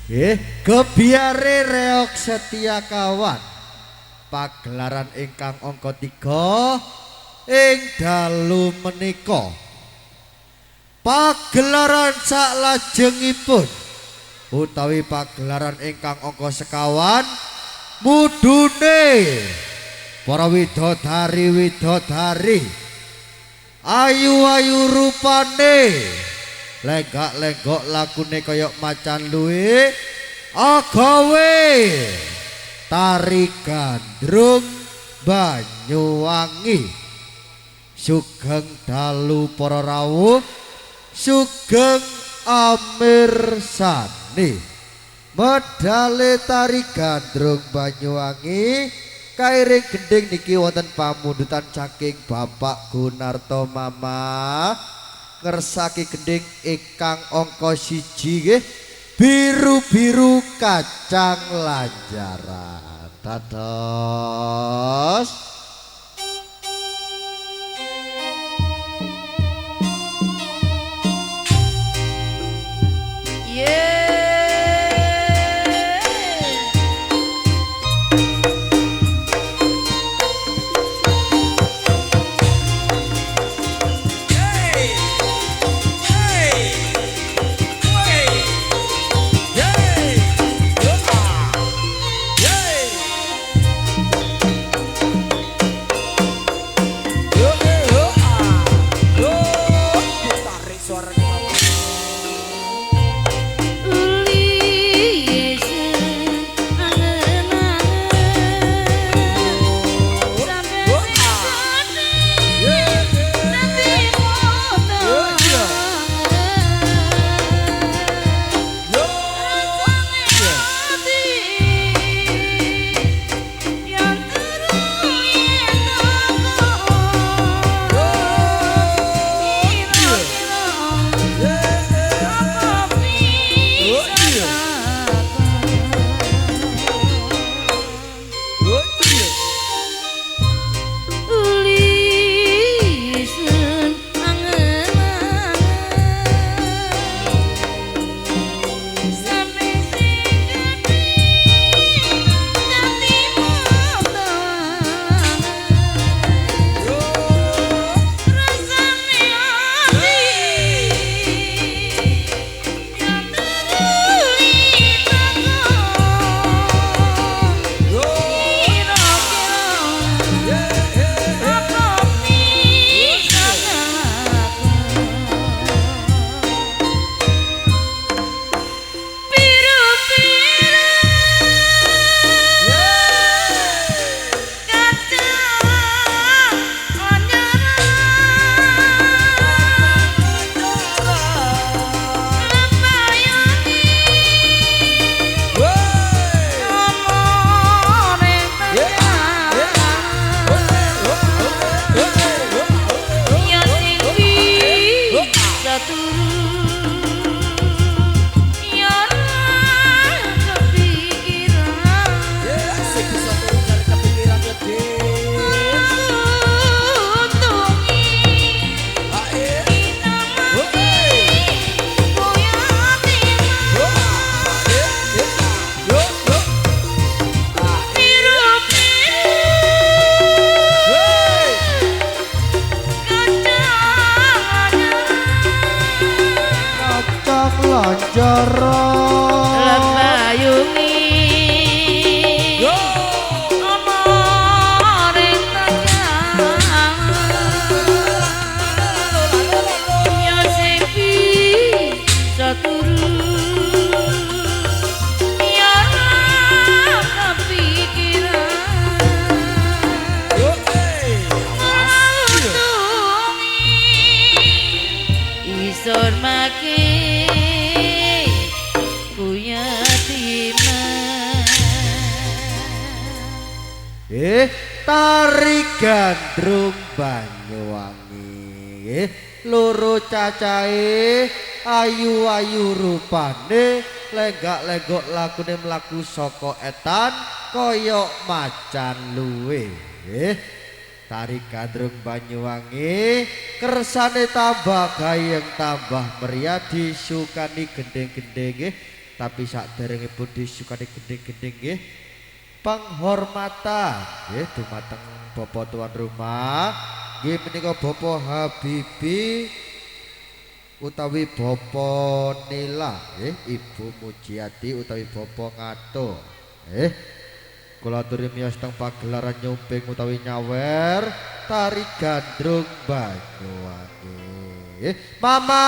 Gebiare reok setia kawan pagelaran ingkang angka 3 ing dalu menika pagelaran saklajengipun utawi pagelaran ingkang angka sekawan mudune para widodari ayu-ayu rupane lenggak-lenggok lakune kaya macan luwe agawe tari gandrung Banyuwangi sugeng dalu para rawuh sugeng amirsani medale tari gandrung Banyuwangi kairing gending niki wonten pamundutan saking Bapak Gunarto Mama ngersaki gending ingkang angka 1 nggih biru-biru kacang lanjaran dados tari gandrung Banyuwangi loro cacahe ayu-ayu rupane lenggak-lenggok lakune mlaku saka etan kaya macan luwe tari gandrung Banyuwangi kersane tambah gayeng tambah meriah disukani gendeng-gendeng tapi saderengipun disukani gending-gending nggih penghormatan nggih dumateng Bapak tuan rumah nggih menika Bapak Habibi utawi Bapak Nila nggih Ibu Mujiati utawi Bapak Ngato nggih kula aturi miyos teng pagelaran nyumping utawi nyawer tari gandrung Banyuwangi nggih Mama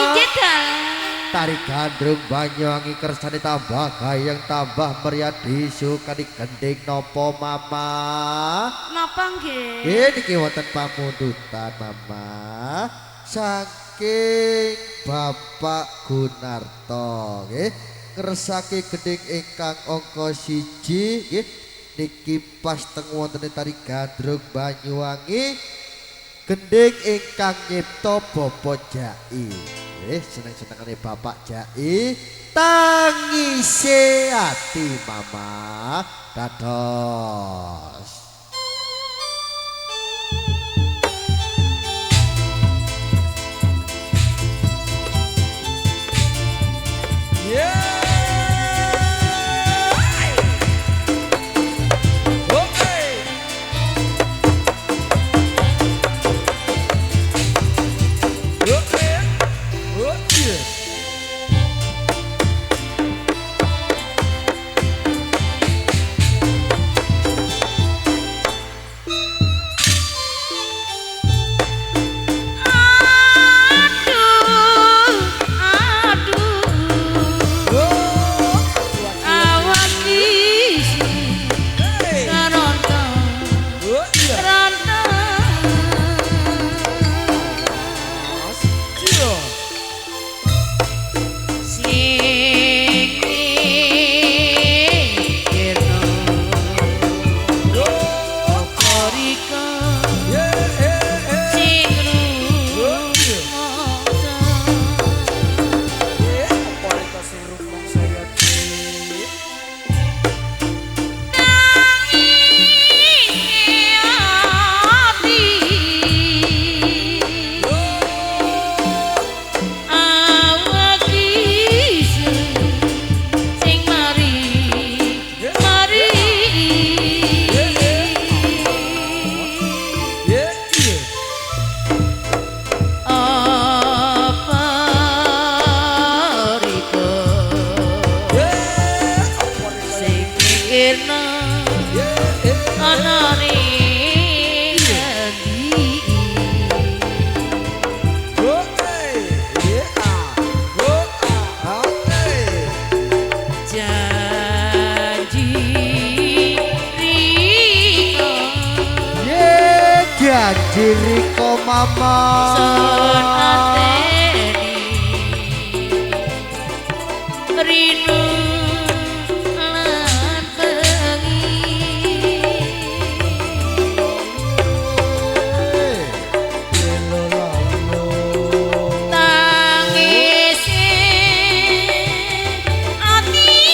inggih tari gandrung Banyuwangi kersane tambah gayeng tambah meriah disukani gending nopo Mama napa nggih niki wonten pamundutan Mama saking Bapak Gunarto nggih kersake gending ingkang angka 1 nggih niki pas teng wonten tari gandrung Banyuwangi gending ingkang nyipta Bapak Jai seneng-senengane Bapak Jai tangise ati Mama dados Jiriko Mama son ateni rinu lan bengi tangisi ati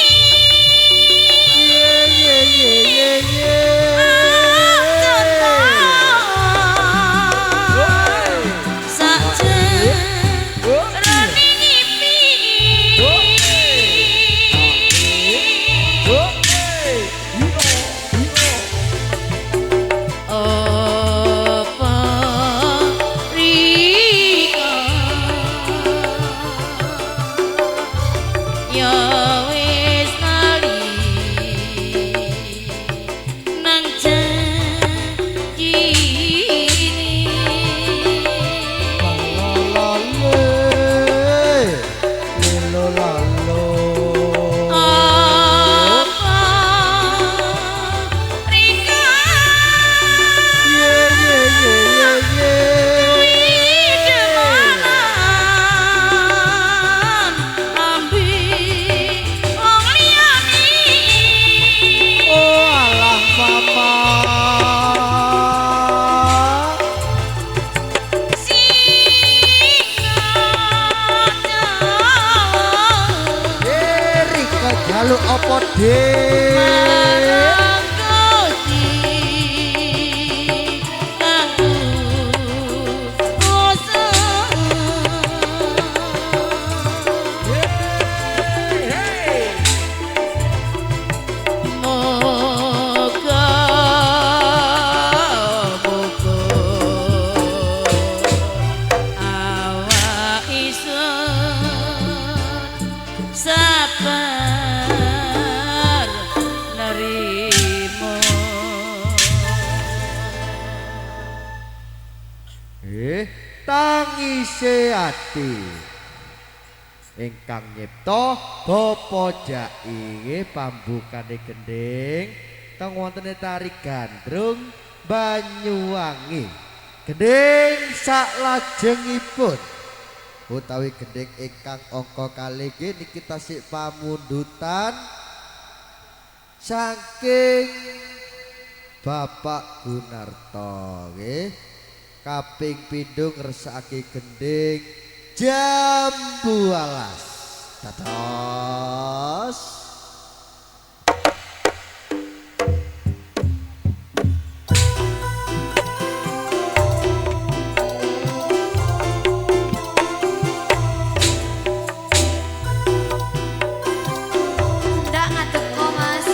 Lalu opo sabar nerimo tangise ati ingkang nyipta Bapa Jai pambukane gending teng wontene tari gandrung Banyuwangi gending saklajengipun utawi gending ingkang angka kalih niki tasih pamundutan saking Bapak Gunarto nggih kaping pindho ngresakake gending Jambu Alas dados ndak ngateko mas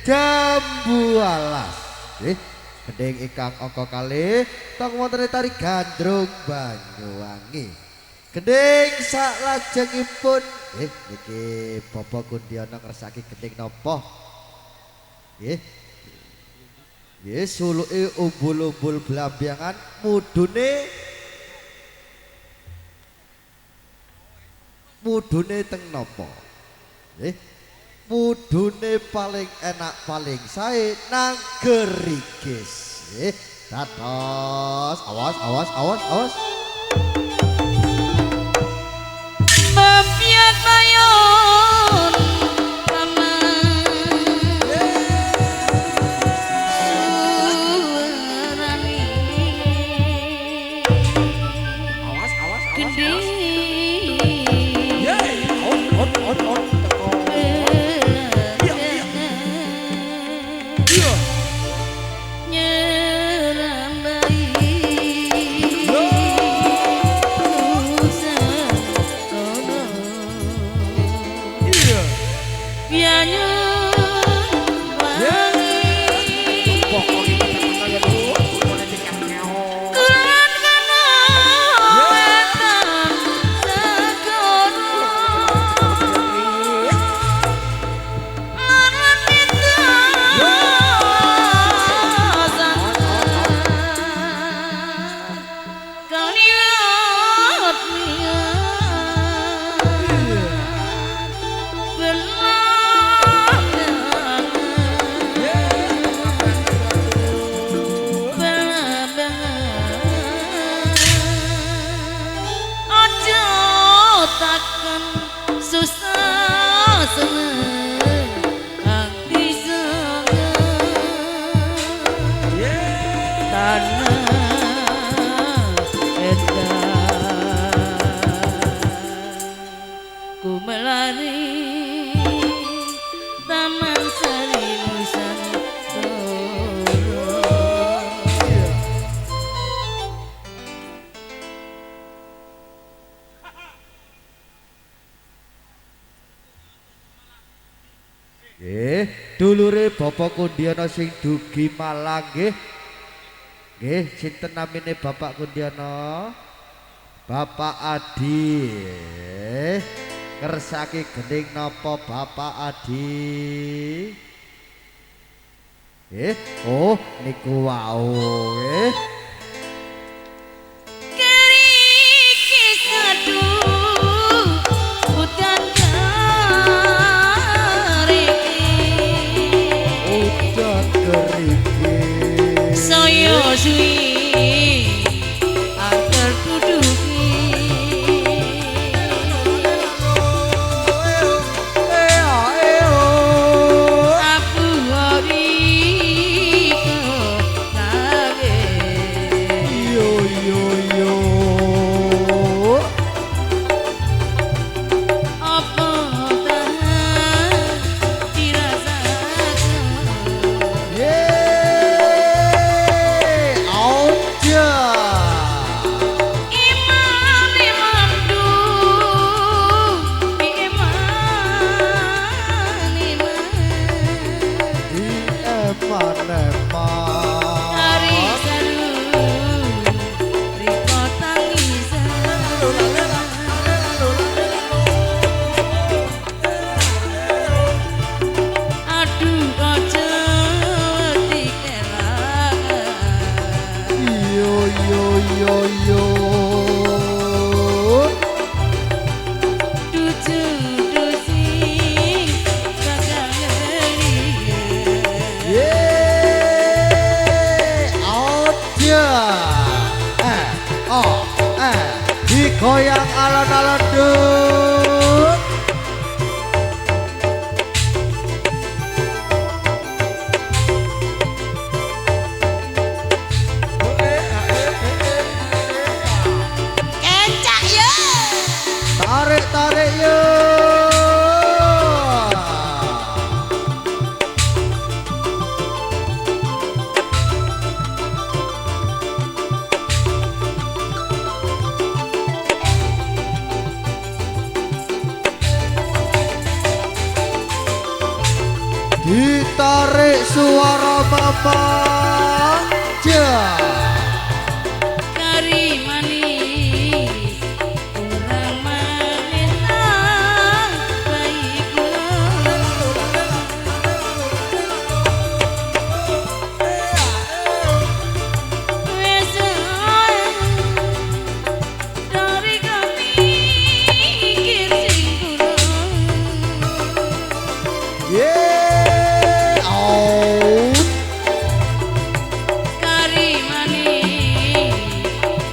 Jambu alas. Gending ingkang angka kalih tong wonten tari gandrung Banyuwangi. Gending saklajengipun niki Bapak Kundiana ngersaki gending napa? Nggih. Nggih suluke umbul-umbul blambangan mudune teng napa? Nggih. Mudune paling enak paling sae nang Gerigis. Nggih. Dados awas. Babiat bayon Dulure Bapak Kundiana sing dugi Malang nggih. Nggih, sinten namine Bapak Kundiana? Bapak Adi. Ngersaki gending napa Bapak Adi? Oh niku wau nggih. Goyang alon-alon duk. Kecak yo. Tarik yo. ditarik suara mama ja. kari manis kurang menentang bayi kula wes dari kami sing kula Yeah, oh. kari manis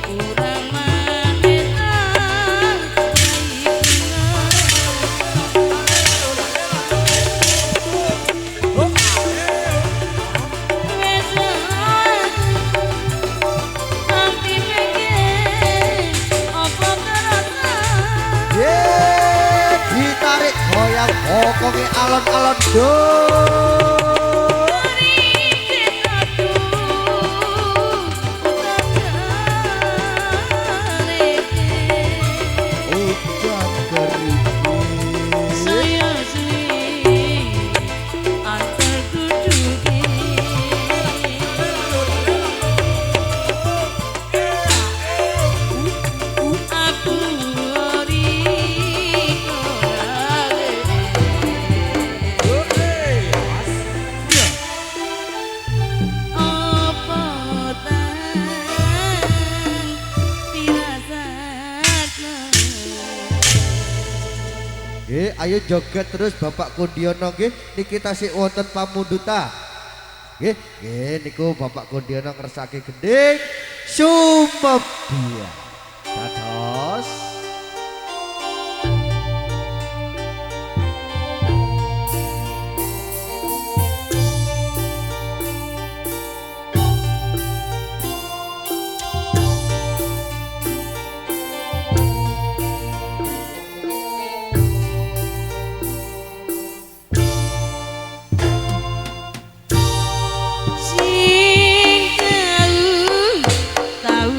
kurang menentang wes nanti pengen apa terasa Yeah, ditarik goyang pokoknya alon-alon do. Udah keripik. Ayo joget terus Bapak Kundiono nggih niki tasih wonten pamunduta. Nggih, niku Bapak Kundiono ngersake gending Sumebia. Dados sing tahu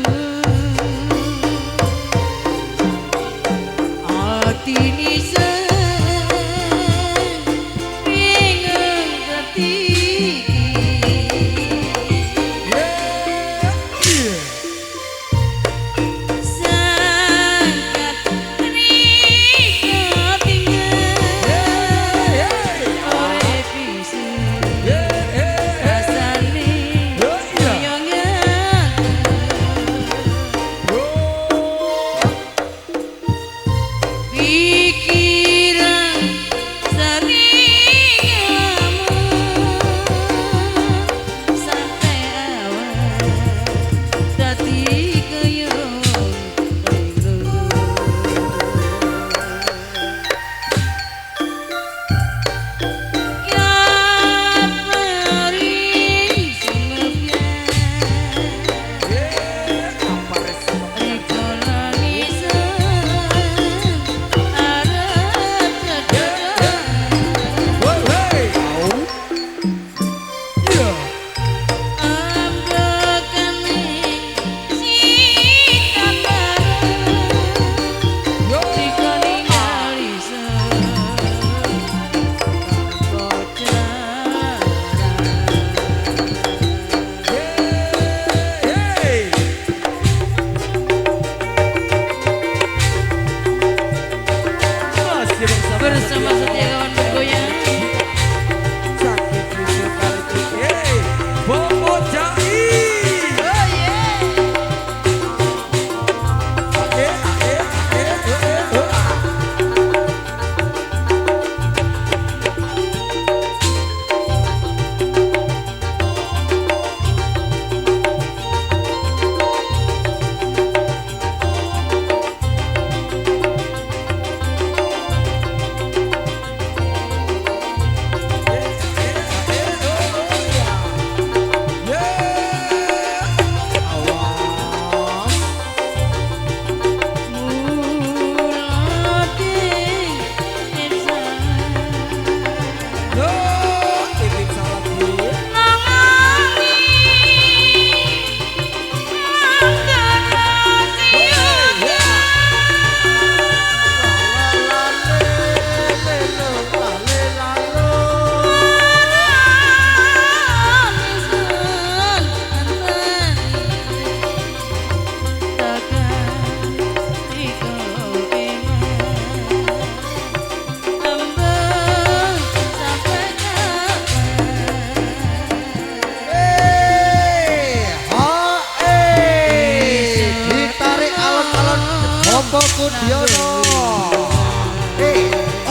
Kudiono.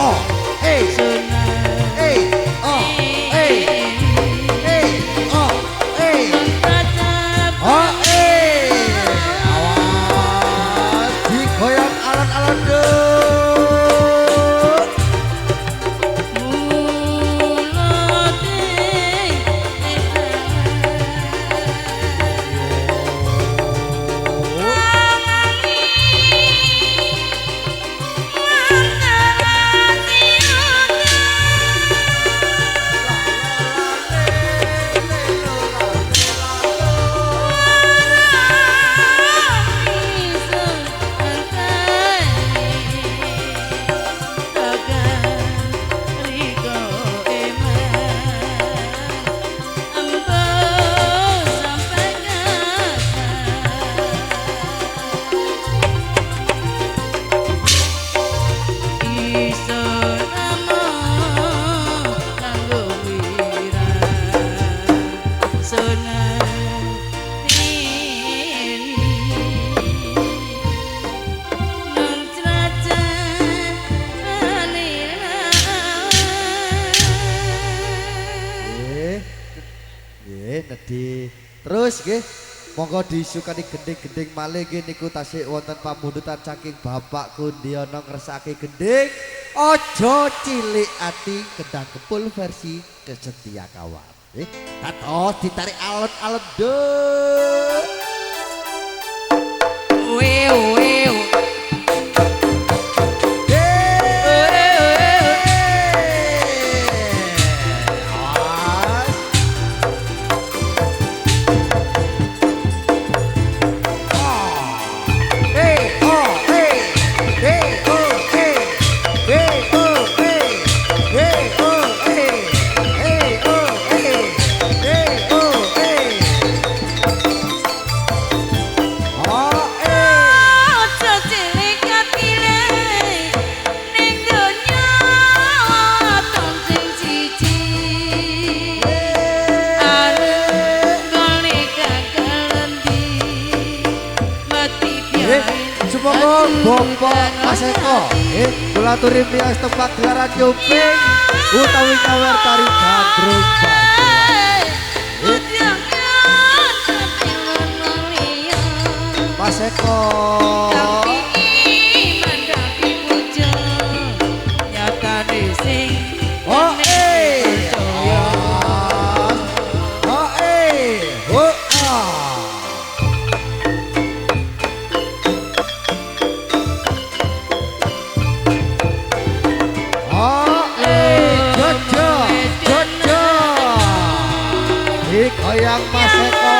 Oh, oh, awas digoyang alon-alon duk. Terus nggih monggo disukani gending-gending malih nggih niku tasih wonten pamundhutan saking Bapak Kundiono ngersake gending aja cilik ati Kendang Kempul versi Kesetia Kawan nggih katos ditarik alon-alon duk. Bapak Mas Eko kula aturi miyos tempat gelaran nyuping utawi nyawer tari gandrung Mas Eko goyang Mas Eko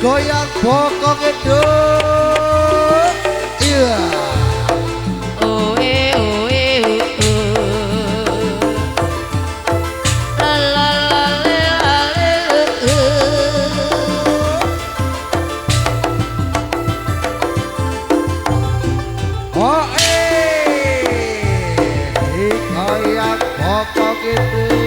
goyang bokong itu iya oh oh la la la oh goyang bokong itu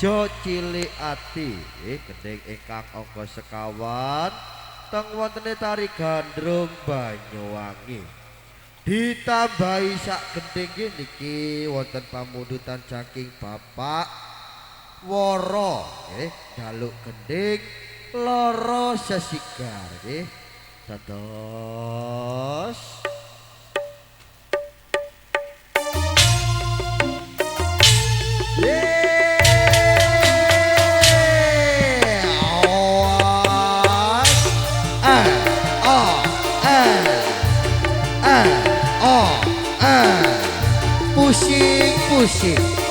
Ojo cilik ati gending ingkang angka sekawan teng wontene tari gandrung Banyuwangi ditambahi sak gending niki wonten pamundutan saking Bapak Woro jaluk gending loro sesigar dados pusing-pusing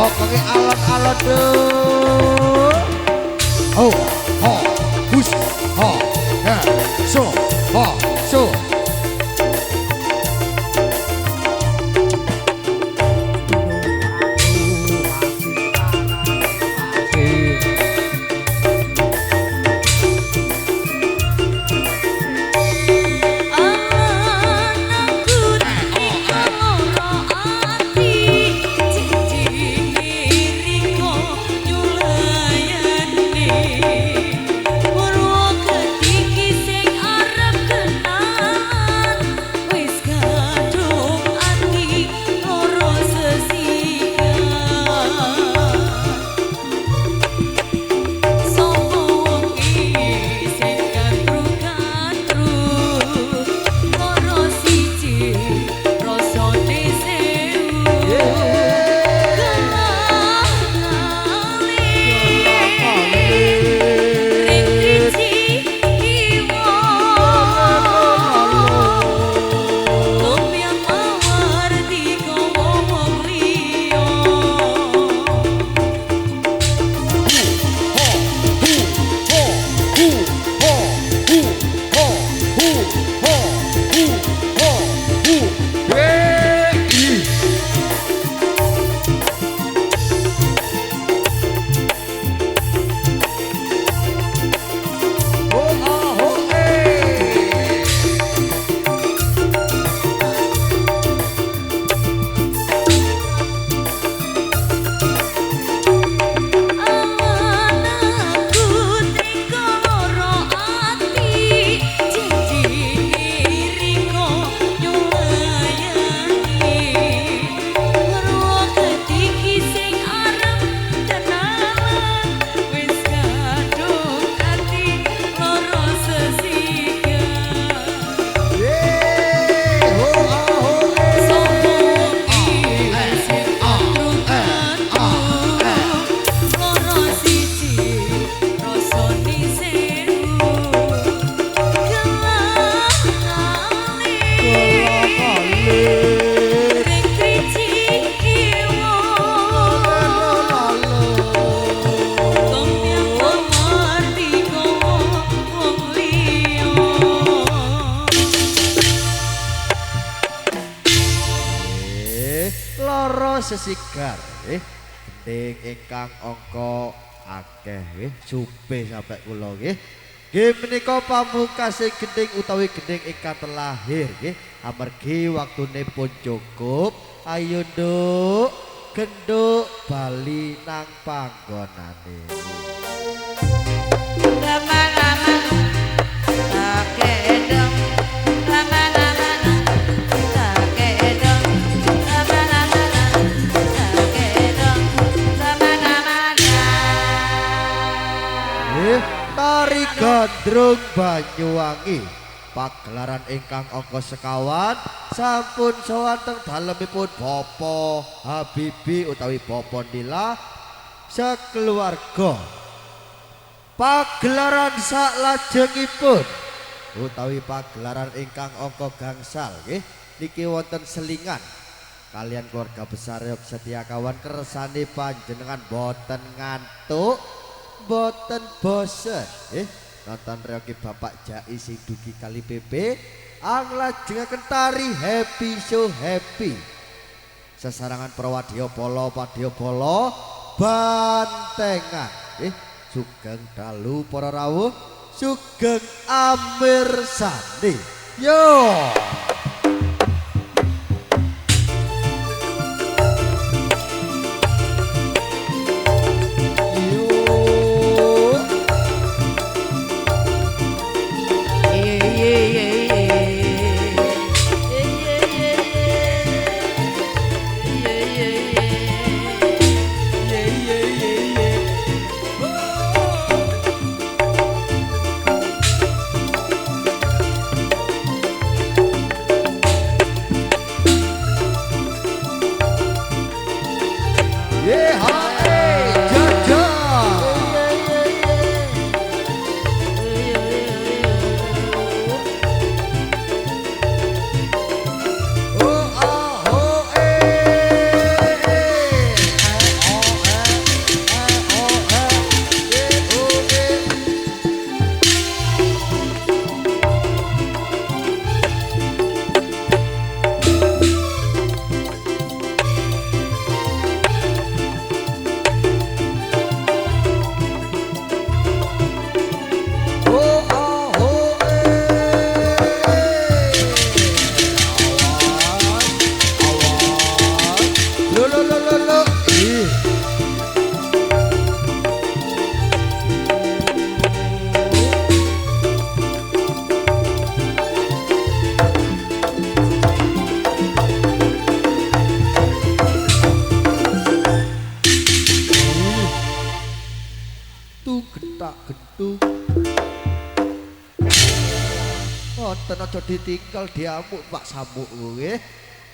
pokoknya alot-alot tuh. Oh, ho, hus, ho, ya, so, ho, so. you para sesigar gending ingkang angka akeh supe sampai kula nggih. Nggih menika pamungkasing gending utawi gending ingkang terlahir nggih amargi waktunipun cukup. Ayo nduk genduk bali nang panggonane. Aman-aman tak kedong, aman-aman tak kedong, aman-aman tak kedong, aman-aman. Tari Gandrung Banyuwangi pagelaran ingkang angka sekawan sampun sowan teng dalemipun Bapak Habibi utawi Bapak Nila sakeluarga. Pagelaran saklajengipun utawi pagelaran ingkang angka gangsal nggih niki wonten selingan kalian keluarga besar Yok Setiakawan kersane panjenengan boten ngantuk boten bosen nonton reoki Bapak Jai sing dugi kali PP anglajengaken tari Happy So Happy sesarangan Prawadya Bala Padya Bala bantengan sugeng dalu para rawuh sugeng amirsani yo. Aja ditinggal diamuk Pak Samuk nggih.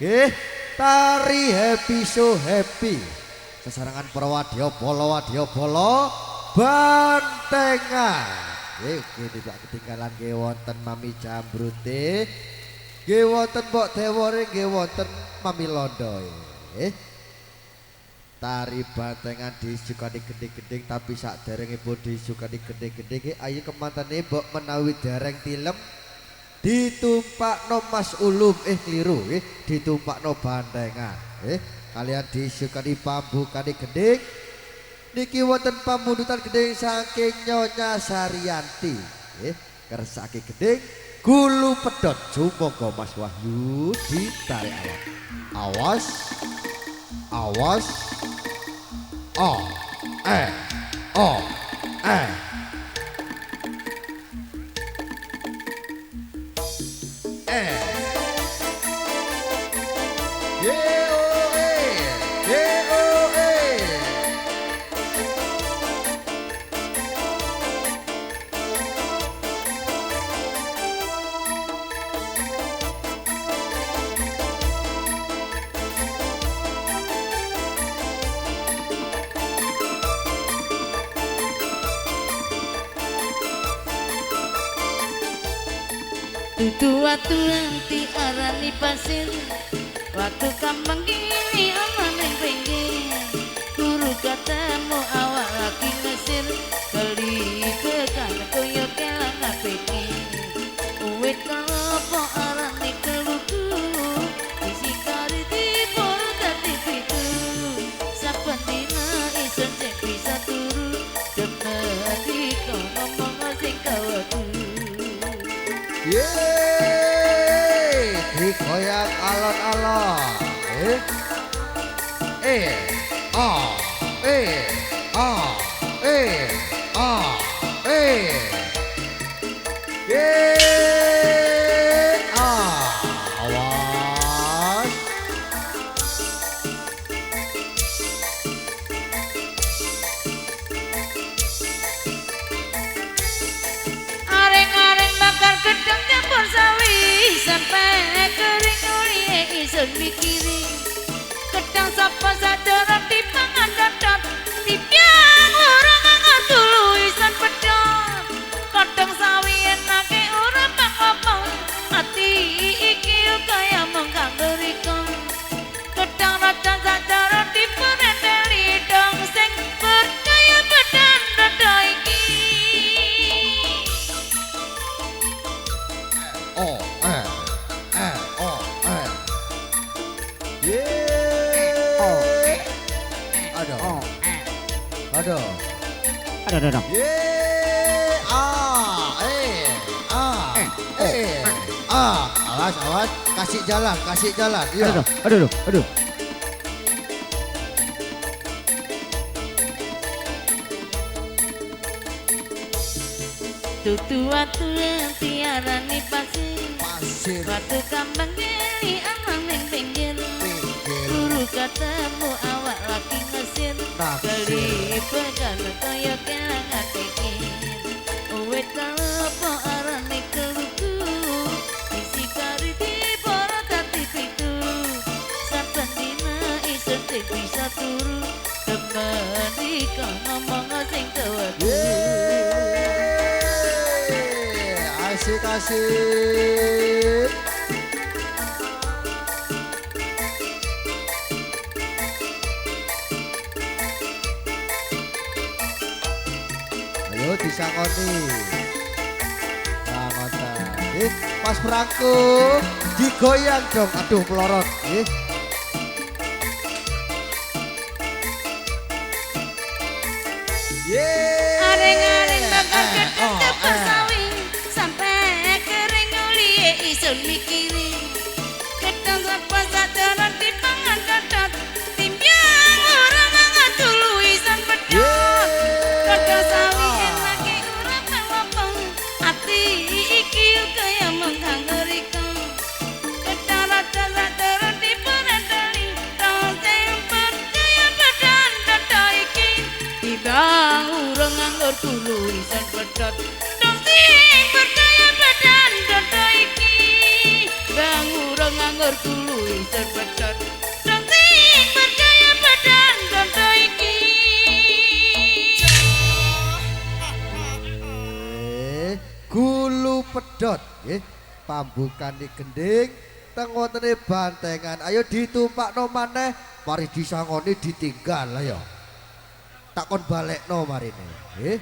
Nggih, tari Happy So Happy. Sesarangan Prawadya Bala Wadya Bala bantengan. Nggih, tidak ketinggalan nggih wonten Mami Jambrute. Nggih wonten Mbok Dewore, nggih wonten Mami Londo. Nggih. Tari bantengan disukani gending-gending tapi saderengipun disukani gending-gending ayo kemantane Mbok menawi dereng tilem ditumpakno Mas Ulum keliru ditumpakno bandengan kalian disukani pambukane gending niki wonten pamundutan gending saking Nyonya Saryanti kersake gending gulu pedhot sumangga Mas Wahyu ditarik awas awas oh oh Dudu watu anti arani pasir waktu kampung gini aman yang pinggir guru katamu awak lagi mesir kali tekan koyo kelang pikir uwit kalopo arani keluku isi kari di bor dadi Yeay, digoyang alon-alon. Ah, ah, Yeay, awas. Areng-areng bakar gedang campur sawi sampai kering ulihe isun mikiri gedang sapa sadurung dipangan cocot dipiang ora nganggo dulu isun pedot godhong sawi enake ora apa-apa ati iki kaya mung kanggo riko gedang racan sadurung dipunendeli dong sing percaya badan dada iki. Oh, Yeay. Aduh. Aduh. Aduh. Yeay, awas, kasih jalan, iya. Aduh. Tutu-atu tiarani pasir Pasir Watu kambang geli amang ning pinggir Guru ketemu awak laki ngesir Geli pegan kaya kelangan pikir Uwit kalepo arane keluku Isi kari diboro tati pitu Saben dina isun sing bisa turu Temen ika ngomong sing tuwaku Asik. Ayo disangoni. Nah, ngoten. Pas perangku digoyang dong. Aduh melorot. Yeay. Areng-areng bakar gedang campur sawi sampai kering ulihe isun mikiri gedang sapa sadurung dipangan cocot timbyang ora mangan dulu isun pedhot godhong sawi enake ora apa-apa ati iki kaya mung kanggo riko gedang raja sadurung dipunendeli dong sing percaya badan dada iki timbang urung nganggur dulu isun pedhot dong sing percaya badan dada iki bang urung nganggur dulu isun pedhot dong sing percaya badan dada iki Gulu pedot pambukan di gending teng wontene bantengan ayo ditumpakno maneh mari disangoni ditinggal ayo takon balekno marine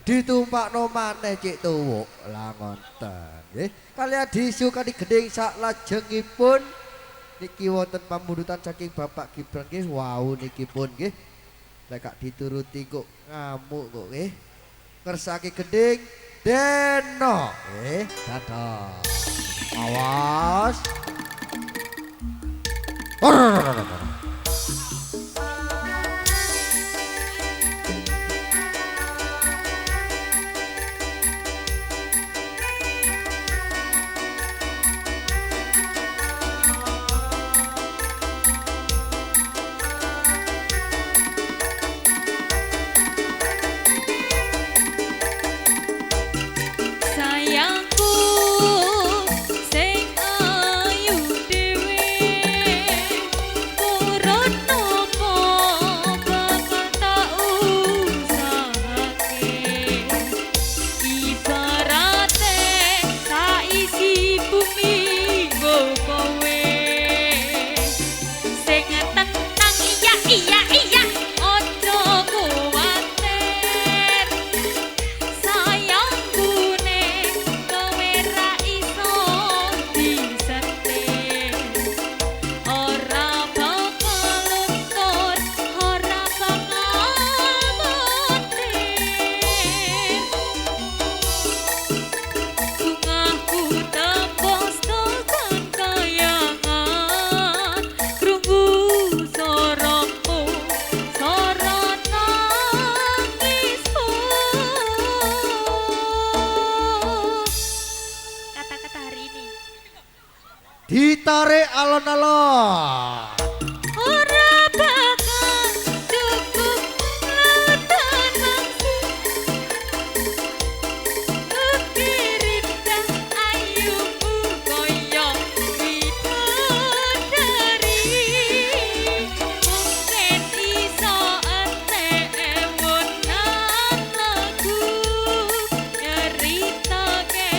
ditumpakno maneh cik tuwuk lah ngonten kalian disukani gending sak lajengipun niki wonten pamundutan saking Bapak Gibran nggih wau niki pun nggih lek gak dituruti kok ngamuk kok nggih ngersake gending Deno dadah awas sayangku sing ayu dhewe alon-alon. Ora bakal cukup lautan mangsi Kekirindah ayumu koyo bidadari Mungkin iso entek lagu Nyeritake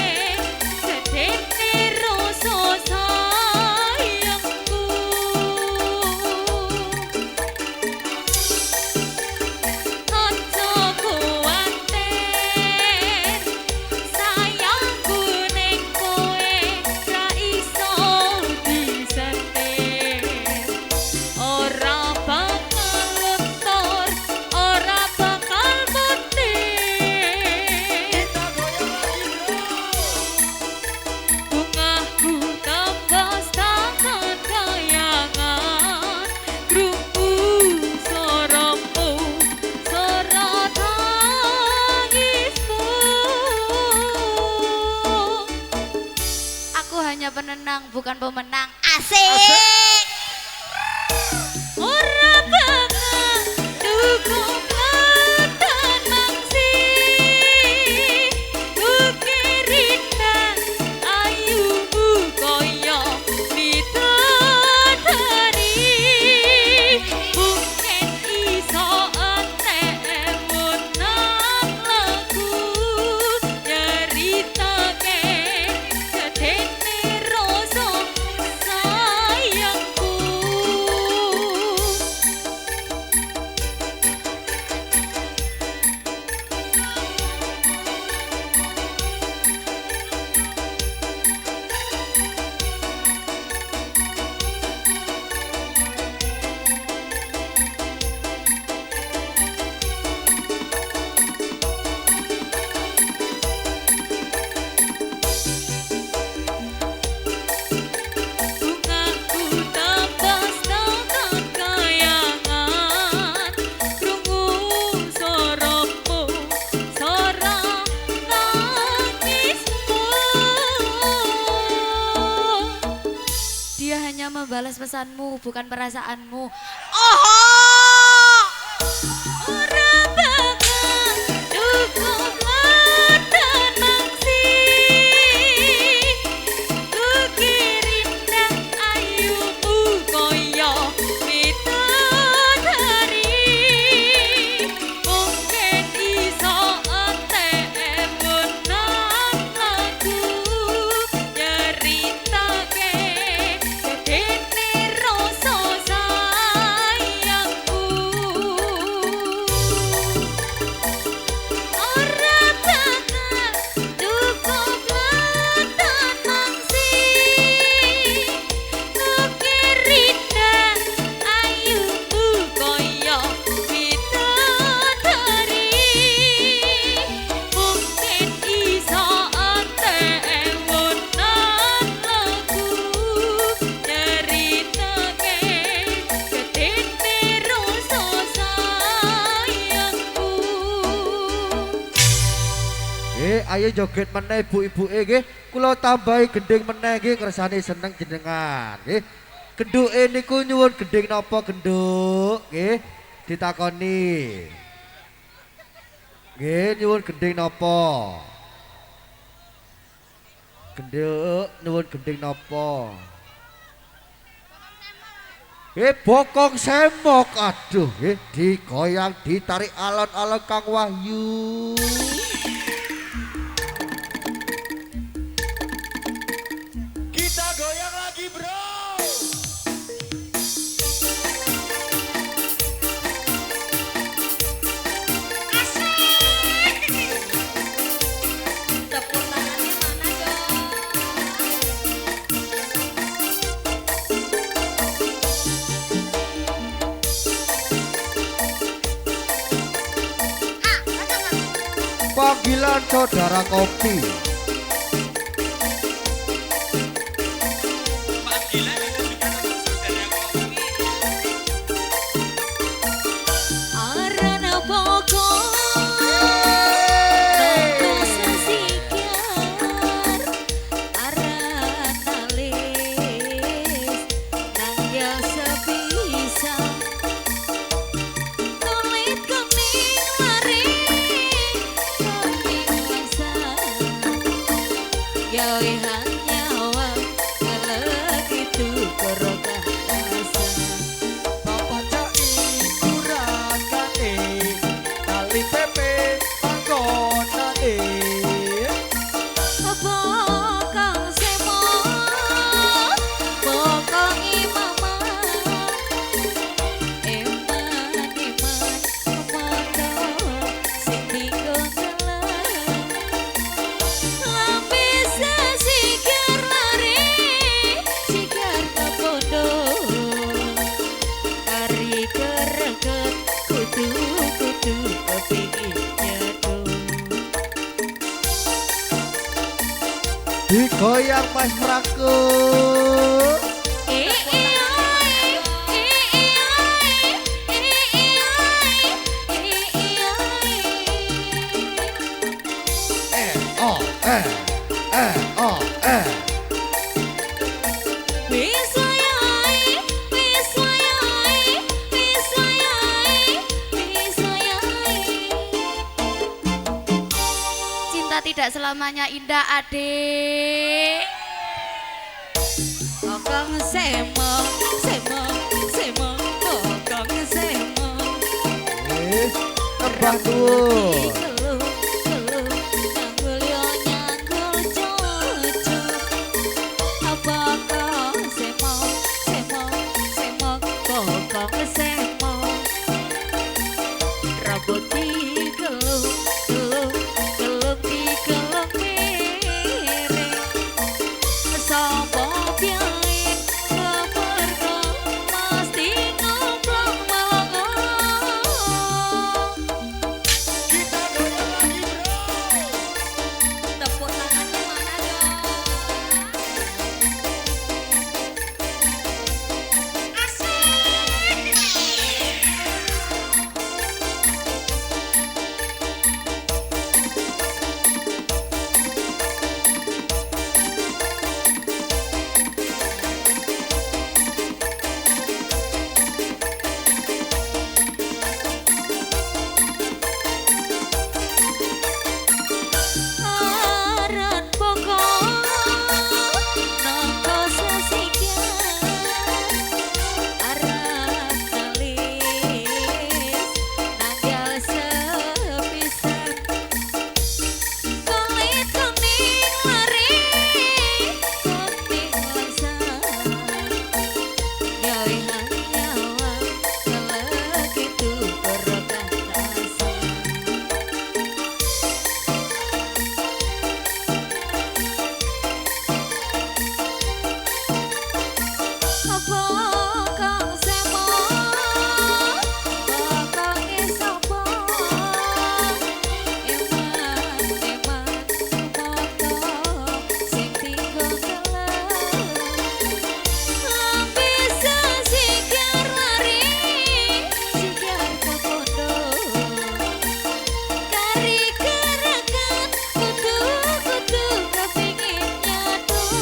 sedene rasa sayangku Ojo kuwatir sayangku ning kowe ra iso disetir Ora bakal luntur ora bakal putih Bungaku tembus tangan kayangan Krungu soromu soro tangismu Aku hanya penenang bukan pemenang Asik Ora bakal dukung lautan mangsi Kekirindah ayumu koyo bidadari Mungkin iso entek menang lagu Nyeritake sedene rasa sayangku Bungaku tembus tangan kayangan Krungu soromu soro tangismu Dia hanya membalas pesanmu bukan perasaanmu Ora bakal dukung lautan mangsi Kekirindah ayumu koyo bidadari Mungkin iso entek menang lagu Nyeritake sedene rasa sayangku Ora bakal cukup lautan mangsi Kekirindah ayumu koyo bidadari Mungkin iso entek menang lagu Nyeritake sedene rasa sayangku Ayo joget meneh ibu-ibuke nggih. Kula tambahi gending meneh nggih kersane seneng jenengan nggih. Genduke niku nyuwun gending napa genduk nggih ditakoni. Nggih nyuwun gending napa? Genduk nyuwun gending napa? Bokong semok aduh nggih digoyang ditarik alon-alon Kang Wahyu. Kita goyang lagi bro. Tepuk tangannya mana dong? Panggilan saudara kopi. Arana pokok toko sesikiar Arana lis nanggal sepisa tulit kuning lari kuning rasa gawe hanyawa ngelek itu korokan rasa Bapak cai kurakane kali pepe panggonane bokong semo bokong imama eman komodo sing dienggo telan lambe sigar lari sigar kepodo kari kereget kudu kepingin nyedot Digoyang Mas Praku. Oh oh Cinta tidak selamanya indah, adik. Kokong semo, semo, semo, kokong semo. Tembang tuh. kita goyang lagi bro. Tepuk tangannya mana dong? Aran pokok nangko sesikan aran nalis nanggal sepisan kulit kuning lari kuning rasa gawe hanyawa ngelek itu korokan rasa bokong semo bokong isopo eman komodo sing dienggo telan lambe sigar lari sigar kepodo kari kereget kudu kepingin nyedot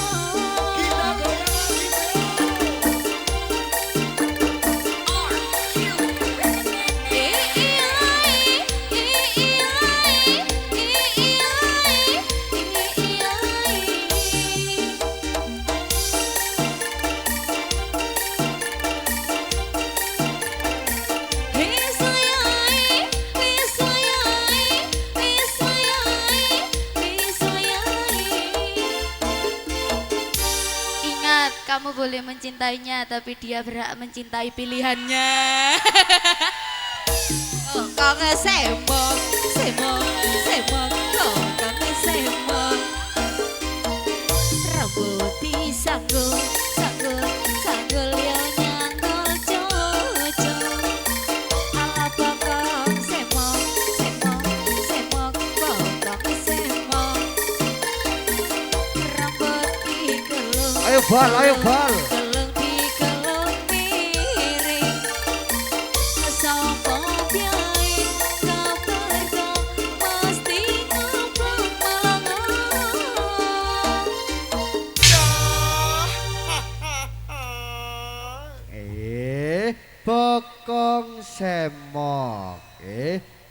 Kita goyang lagi bro. Ingat, kamu boleh mencintainya, tapi dia berhak mencintai pilihannya. Oh, kong semok, semok, semok, kong semok. Rambut disanggul, sanggul, sanggul yo nyanggul jojo. Ala bokong semok, semok, semok, bokong semok. Rambut digelung. Ayo bal, ayo bal. Gelung digelung miring sapa piye kabarku mesti ngobrol melongo Bokong Semok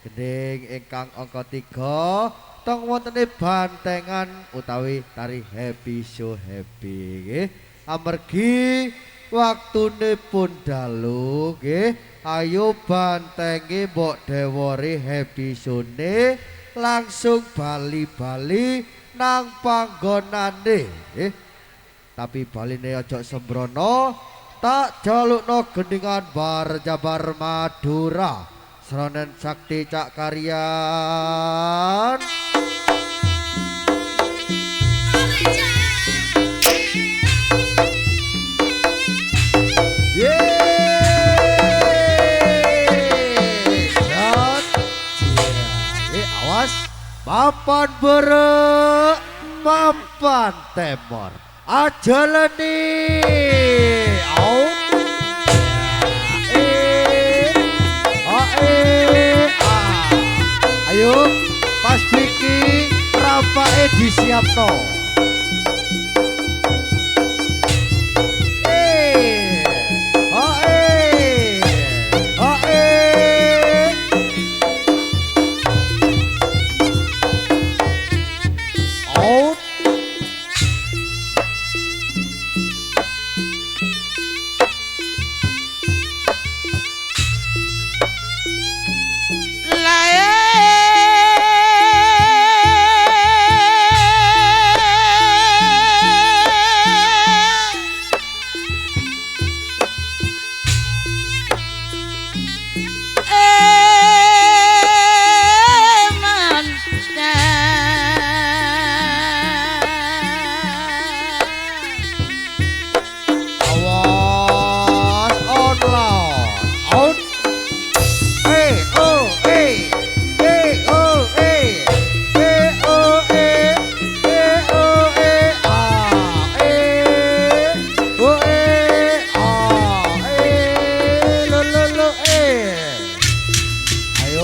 gending ingkang angka 3 teng wontene bantengan utawi tari Happy So Happy nggih amargi waktune pun dalu nggih ayo bantenge mbok dewori Happy Sone langsung bali-bali nang panggonane tapi baline aja sembrono tak jalukno gendingan bar Jabar Madura Sronen Sakti Cak Karyan awas papan berek papan temor ajalani out ayo Mas Biki rapake disiapno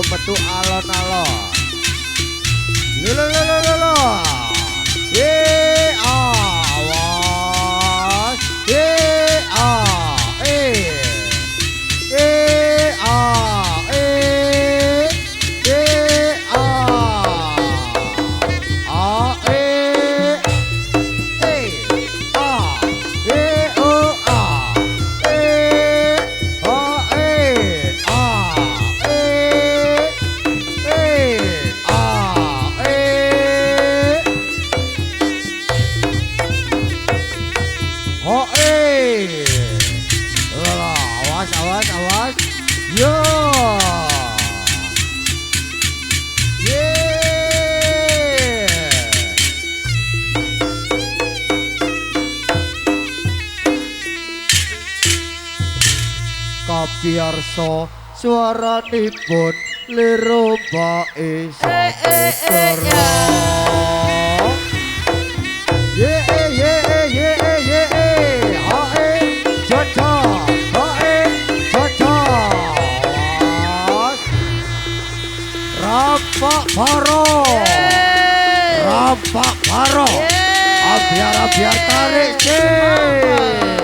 metu alon-alon lo awas awas yo kapiyarsa swaranipun lirombake saputra Rampak Baro biar tarik sih